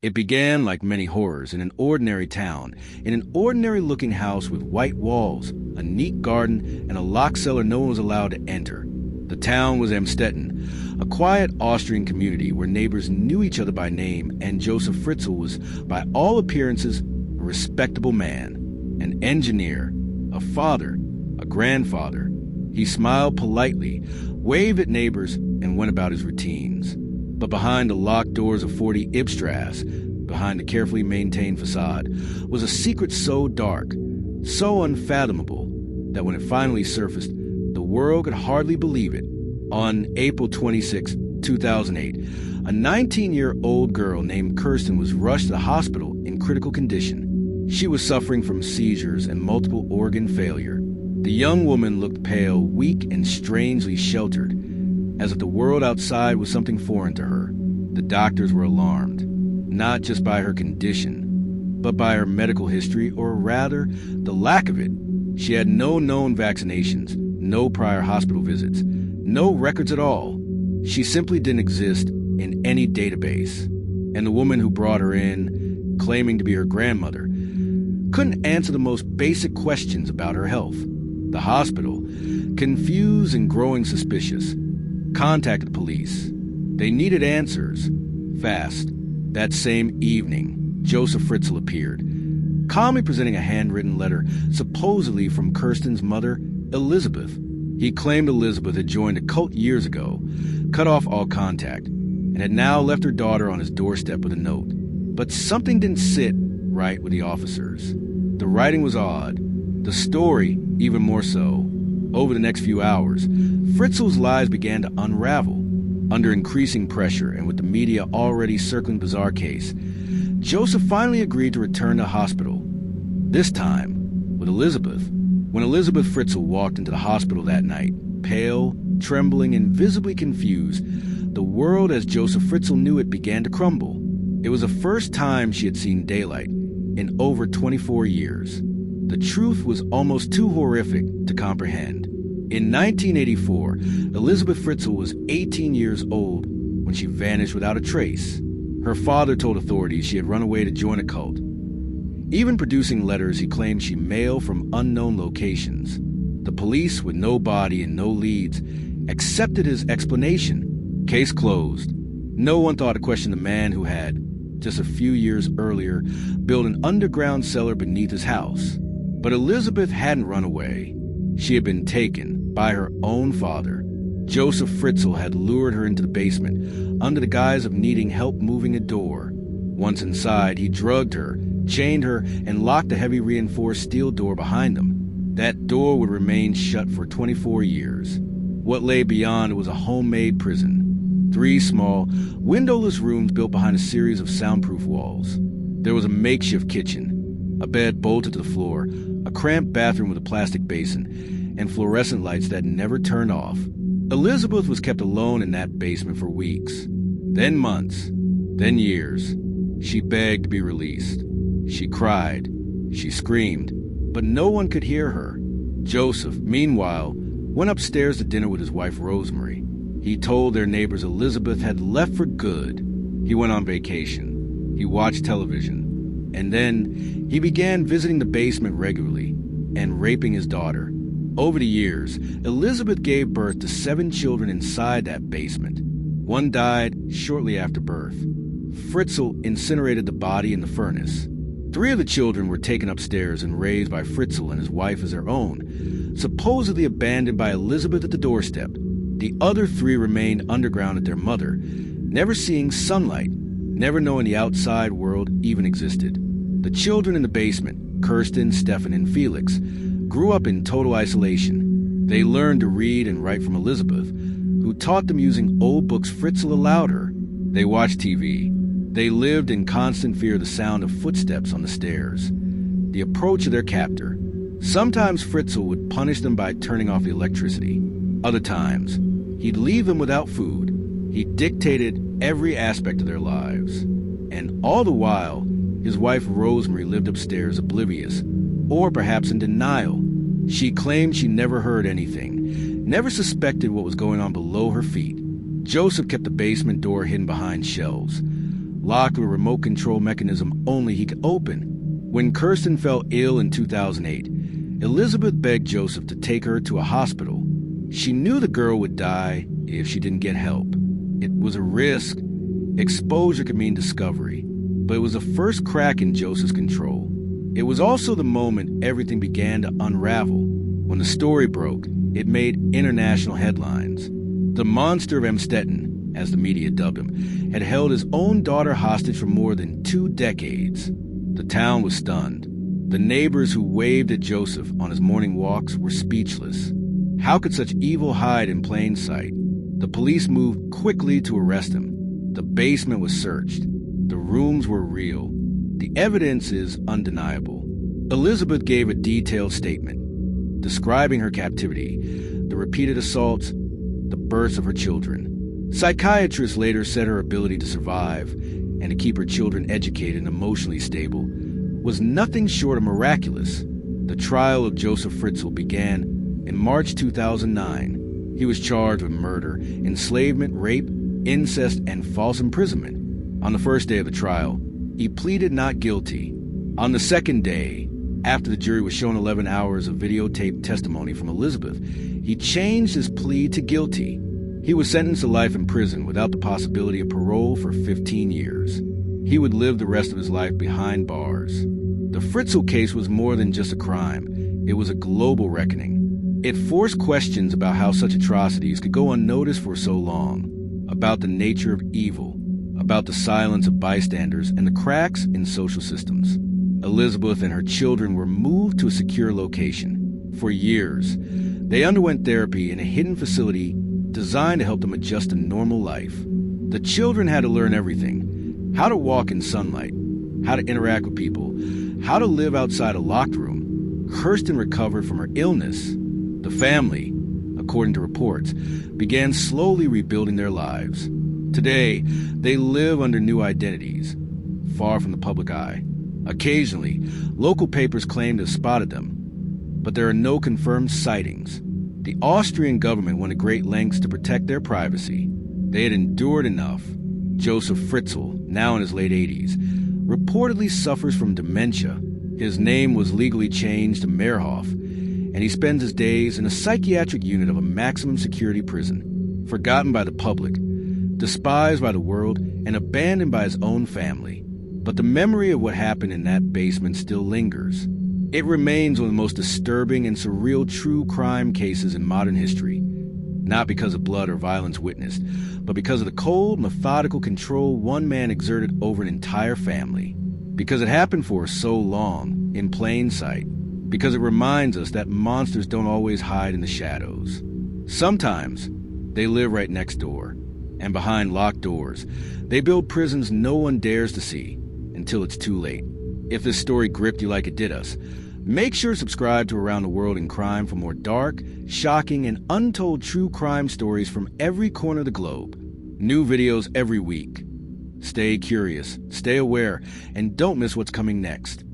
It began, like many horrors, in an ordinary town, in an ordinary-looking house with white walls, a neat garden, and a locked cellar no one was allowed to enter. The town was Amstetten, a quiet Austrian community where neighbors knew each other by name, and Josef Fritzl was, by all appearances, a respectable man, an engineer, a father, a grandfather. He smiled politely, waved at neighbors, and went about his routines. But behind the locked doors of 40 Ibstrasse, behind the carefully maintained facade, was a secret so dark, so unfathomable, that when it finally surfaced, the world could hardly believe it. On April 26, 2008, a 19-year-old girl named Kirsten was rushed to the hospital in critical condition. She was suffering from seizures and multiple organ failure. The young woman looked pale, weak, and strangely sheltered, as if the world outside was something foreign to her. The doctors were alarmed, not just by her condition, but by her medical history, or rather, the lack of it. She had no known vaccinations, no prior hospital visits, no records at all. She simply didn't exist in any database. And the woman who brought her in, claiming to be her grandmother, couldn't answer the most basic questions about her health. The hospital, confused and growing suspicious, contacted police. They needed answers, fast. That same evening, Josef Fritzl appeared, calmly presenting a handwritten letter, supposedly from Kirsten's mother, Elizabeth. He claimed Elizabeth had joined a cult years ago, cut off all contact, and had now left her daughter on his doorstep with a note. But something didn't sit right with the officers. The writing was odd, the story even more so. Over the next few hours, Fritzl's lies began to unravel. Under increasing pressure and with the media already circling the bizarre case, Josef finally agreed to return to hospital. This time, with Elizabeth. When Elizabeth Fritzl walked into the hospital that night, pale, trembling, and visibly confused, the world as Josef Fritzl knew it began to crumble. It was the first time she had seen daylight in over 24 years. The truth was almost too horrific to comprehend. In 1984, Elizabeth Fritzl was 18 years old when she vanished without a trace. Her father told authorities she had run away to join a cult, even producing letters he claimed she mailed from unknown locations. The police, with no body and no leads, accepted his explanation. Case closed. No one thought to question the man who had, just a few years earlier, built an underground cellar beneath his house. But Elizabeth hadn't run away. She had been taken by her own father. Josef Fritzl had lured her into the basement under the guise of needing help moving a door. Once inside, he drugged her, chained her, and locked the heavy reinforced steel door behind them. That door would remain shut for 24 years. What lay beyond was a homemade prison. 3 small, windowless rooms built behind a series of soundproof walls. There was a makeshift kitchen, a bed bolted to the floor, a cramped bathroom with a plastic basin, and fluorescent lights that never turned off. Elizabeth was kept alone in that basement for weeks, then months, then years. She begged to be released. She cried. She screamed. But no one could hear her. Josef, meanwhile, went upstairs to dinner with his wife Rosemary. He told their neighbors Elizabeth had left for good. He went on vacation. He watched television. And then he began visiting the basement regularly and raping his daughter. Over the years, Elizabeth gave birth to 7 children inside that basement. One died shortly after birth. Fritzl incinerated the body in the furnace. 3 of the children were taken upstairs and raised by Fritzl and his wife as their own, supposedly abandoned by Elizabeth at the doorstep. The other 3 remained underground at their mother, never seeing sunlight, never knowing the outside world even existed. The children in the basement, Kirsten, Stefan, and Felix, grew up in total isolation. They learned to read and write from Elizabeth, who taught them using old books Fritzl allowed her. They watched TV. They lived in constant fear of the sound of footsteps on the stairs, the approach of their captor. Sometimes Fritzl would punish them by turning off the electricity. Other times, he'd leave them without food. He dictated every aspect of their lives. And all the while, his wife Rosemary lived upstairs oblivious, or perhaps in denial. She claimed she never heard anything, never suspected what was going on below her feet. Josef kept the basement door hidden behind shelves. locked with a remote control mechanism only he could open. When Kirsten fell ill in 2008, Elizabeth begged Josef to take her to a hospital. She knew the girl would die if she didn't get help. It was a risk. Exposure could mean discovery, but it was the first crack in Josef's control. It was also the moment everything began to unravel. When the story broke, it made international headlines. The monster of Emstetten, as the media dubbed him, had held his own daughter hostage for more than 2 decades. The town was stunned. The neighbors who waved at Josef on his morning walks were speechless. How could such evil hide in plain sight? The police moved quickly to arrest him. The basement was searched. The rooms were real. The evidence is undeniable. Elizabeth gave a detailed statement, describing her captivity, the repeated assaults, the births of her children. Psychiatrists later said her ability to survive and to keep her children educated and emotionally stable was nothing short of miraculous. The trial of Josef Fritzl began in March 2009. He was charged with murder, enslavement, rape, incest, and false imprisonment. On the first day of the trial, he pleaded not guilty. On the second day, after the jury was shown 11 hours of videotaped testimony from Elizabeth, he changed his plea to guilty. He was sentenced to life in prison without the possibility of parole for 15 years. He would live the rest of his life behind bars. The Fritzl case was more than just a crime. It was a global reckoning. It forced questions about how such atrocities could go unnoticed for so long, about the nature of evil, about the silence of bystanders and the cracks in social systems. Elizabeth and her children were moved to a secure location. For years, they underwent therapy in a hidden facility designed to help them adjust to normal life. The children had to learn everything: how to walk in sunlight, how to interact with people, how to live outside a locked room. Kirsten recovered from her illness. The family, according to reports, began slowly rebuilding their lives. Today, they live under new identities, far from the public eye. Occasionally, local papers claim to have spotted them, but there are no confirmed sightings. The Austrian government went to great lengths to protect their privacy. They had endured enough. Josef Fritzl, now in his late 80s, reportedly suffers from dementia. His name was legally changed to Meredith, and he spends his days in a psychiatric unit of a maximum security prison, forgotten by the public, despised by the world, and abandoned by his own family. But the memory of what happened in that basement still lingers. It remains one of the most disturbing and surreal true crime cases in modern history, not because of blood or violence witnessed, but because of the cold, methodical control one man exerted over an entire family. Because it happened for so long, in plain sight. Because it reminds us that monsters don't always hide in the shadows. Sometimes they live right next door, and behind locked doors, they build prisons no one dares to see until it's too late. If this story gripped you like it did us, make sure to subscribe to Around the World in Crime for more dark, shocking, and untold true crime stories from every corner of the globe. New videos every week. Stay curious, stay aware, and don't miss what's coming next.